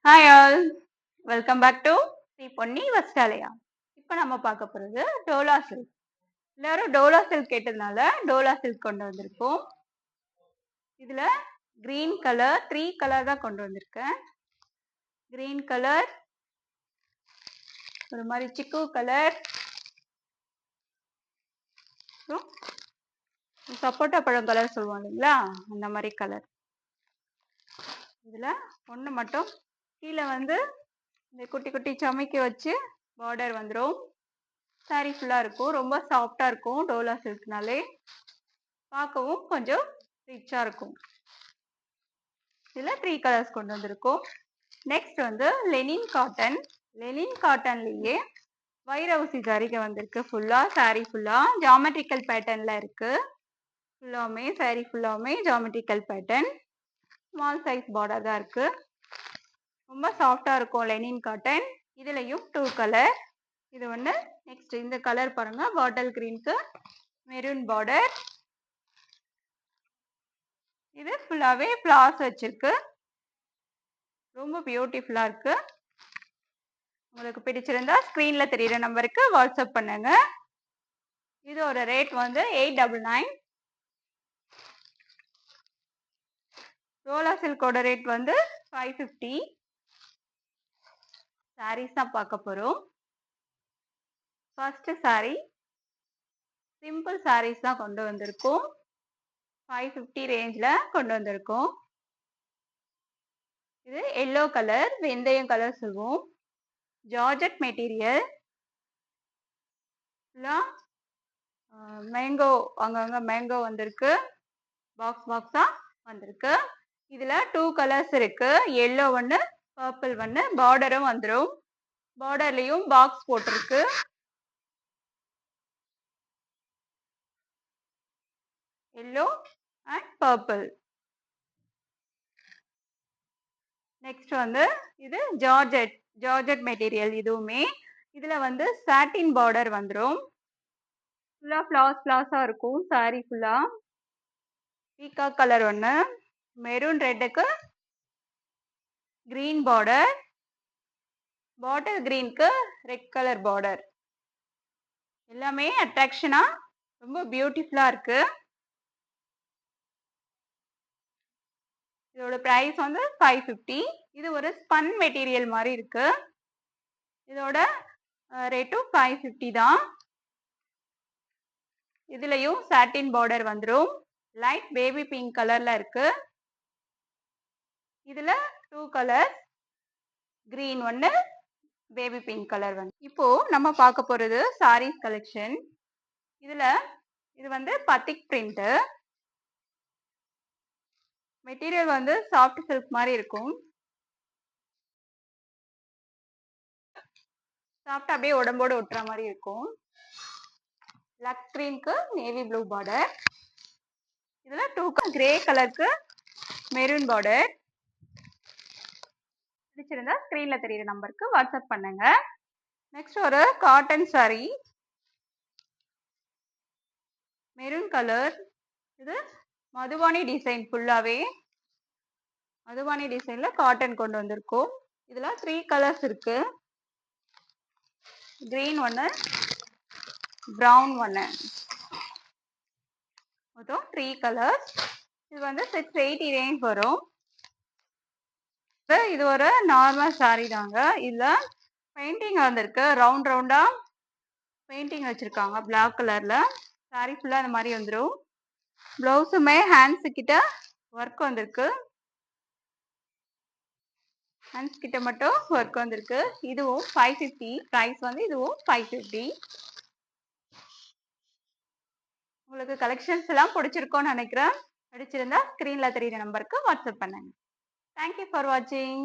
Hi all, welcome back to Sri Ponni Vastralaya. இப்போ நம்ம பார்க்க போகிறது டோலா சில்க். எல்லாரும் டோலா சில்க் கேட்டதுனால டோலா சில்க் கொண்டு வந்திருக்கோம். இதில் கிரீன் கலர் 3 கலர் தான் கொண்டு வந்திருக்கேன். கிரீன் கலர், ஒரு மாதிரி சிக்கு கலர், சப்போட்டா பழம் கலர் சொல்லுவோம் இல்லைங்களா, அந்த மாதிரி கலர். இதில் ஒன்று மட்டும் கீழே வந்து இந்த குட்டி குட்டி சமைக்க வச்சு பார்டர் வந்துடும். சாரி ஃபுல்லாக இருக்கும். ரொம்ப சாஃப்டாக இருக்கும். டோலா சில்க்னாலே பார்க்கவும் கொஞ்சம் ரிச்சாக இருக்கும். இதில் 3 கலர்ஸ் கொண்டு வந்திருக்கோம். நெக்ஸ்ட் வந்து லெனின் காட்டன். லெனின் காட்டன்லேயே வைரவுசி ஜரிகை வந்திருக்கு. ஃபுல்லாக சாரி ஃபுல்லாக ஜாமெட்ரிக்கல் பேட்டர்னில் இருக்குது. ஃபுல்லாமே சாரி ஃபுல்லாமே geometrical pattern. Small size border தான் இருக்குது. ரொம்ப சாஃப்டாக இருக்கும் லெனின் காட்டன். இதுலேயும் 2 கலர். இது ஒன்று. நெக்ஸ்ட் இந்த கலர் பாருங்க, பாட்டில் கிரீனுக்கு மெரூன் பார்டர். இது ஃபுல்லாவே ஃப்ளார்ஸ் வச்சிருக்கு. ரொம்ப பியூட்டிஃபுல்லா இருக்கு. உங்களுக்கு பிடிச்சிருந்தா ஸ்கிரீன்ல தெரியுற நம்பருக்கு வாட்ஸ்அப் பண்ணுங்க. இதோட ரேட் வந்து 899. டோலா சில்கோட ரேட் வந்து 550. சாரீஸ் தான் பார்க்க போறோம். ஃபர்ஸ்ட் சாரி சிம்பிள் சாரீஸ் தான் கொண்டு வந்திருக்கோம். 550 ரேஞ்சில் கொண்டு வந்திருக்கோம். இது எல்லோ கலர், வெந்தயம் கலர் சொல்லுவோம். Georgette material. மேங்கோ, அங்கங்க மேங்கோ வந்திருக்கு. பாக்ஸ் பாக்ஸா வந்திருக்கு. இதுல 2 கலர்ஸ் இருக்கு. எல்லோ ஒன்று, பர்பிள் ஒன்று. பார்டரும் வந்துடும். பார்டர்லயும் பாக்ஸ் போட்டிருக்கு. Yellow and purple. நெக்ஸ்ட் வந்து இது ஜார்ஜெட் மெட்டீரியல். இதுவுமே இதுல வந்து சாட்டின் பார்டர் வந்துடும். ஃபுல்லா ஃபிளாஸா இருக்கும். சாரி ஃபுல்லா பீகாக் கலர் ஒன்று, மெரூன் ரெட்டுக்கு கிரீன் பார்டர், பாட்டில் கிரீனுக்கு ரெட் கலர் பார்டர். எல்லாமே அட்ராக்ஷனா ரொம்ப பியூட்டிஃபுல்லா இருக்கு. இதோட பிரைஸ் வந்து 550. இது ஒரு ஸ்பன் மெட்டீரியல் மாதிரி இருக்கு. இதோட ரேட்டும் 550 தான். இதுலயும் சாட்டின் பார்டர் வந்துடும். லைட் பேபி பிங்க் கலர்ல இருக்கு. இதுல 2 கலர், கிரீன் ஒன்று, பேபி பிங்க் கலர் வந்து. இப்போ நம்ம பார்க்க போறது சாரீஸ் கலெக்ஷன். இது வந்து பத்திக் பிரிண்ட். மெட்டீரியல் வந்து சாஃப்ட் சில்க் மாதிரி இருக்கும். சாஃப்ட் அப்படியே உடம்போடு ஒட்டுற மாதிரி இருக்கும். லக் கிரீனுக்கு நேவி ப்ளூ பார்டர். இதுல 2 கிரே கலருக்கு மெரூன் பார்டர். பிடிச்சிருந்தா ஸ்கிரீன்ல தெரியுற நம்பருக்கு வாட்ஸ்அப் பண்ணுங்க. நெக்ஸ்ட் ஒரு காட்டன் சாரி, மெரூன் கலர். இது மதுபானி டிசைன். ஃபுல்லாவே மதுபானி டிசைன்ல காட்டன் கொண்டு வந்திருக்கோம். இதுல 3 கலர்ஸ் இருக்கு. கிரீன் ஒன்று, ப்ரௌன் ஒன்று. மொத்தம் 3 கலர்ஸ். இது வந்து 680 ரேஞ்ச் வரும். இது ஒரு நார்மல் சாரி தாங்க. இதுல பெயிண்டிங் வந்திருக்கு. ரவுண்ட் ரவுண்டா பெயிண்டிங் வச்சிருக்காங்க பிளாக் கலர்ல. சாரி ஃபுல்லா இந்த மாதிரி வந்துடும். பிளவுஸுமே ஹேண்ட்ஸ் கிட்ட ஒர்க் வந்திருக்கு. ஹேண்ட்ஸ் கிட்ட மட்டும் ஒர்க் வந்திருக்கு. இதுவும் 550. ப்ரைஸ் வந்து இதுவும் 550. உங்களுக்கு கலெக்ஷன்ஸ் எல்லாம் பிடிச்சிருக்கோன்னு நினைக்கிறேன். பிடிச்சிருந்தா ஸ்கிரீன்ல தெரியுற நம்பருக்கு வாட்ஸ்அப் பண்ணுங்க. தேங்க்யூ ஃபார் வாட்சிங்.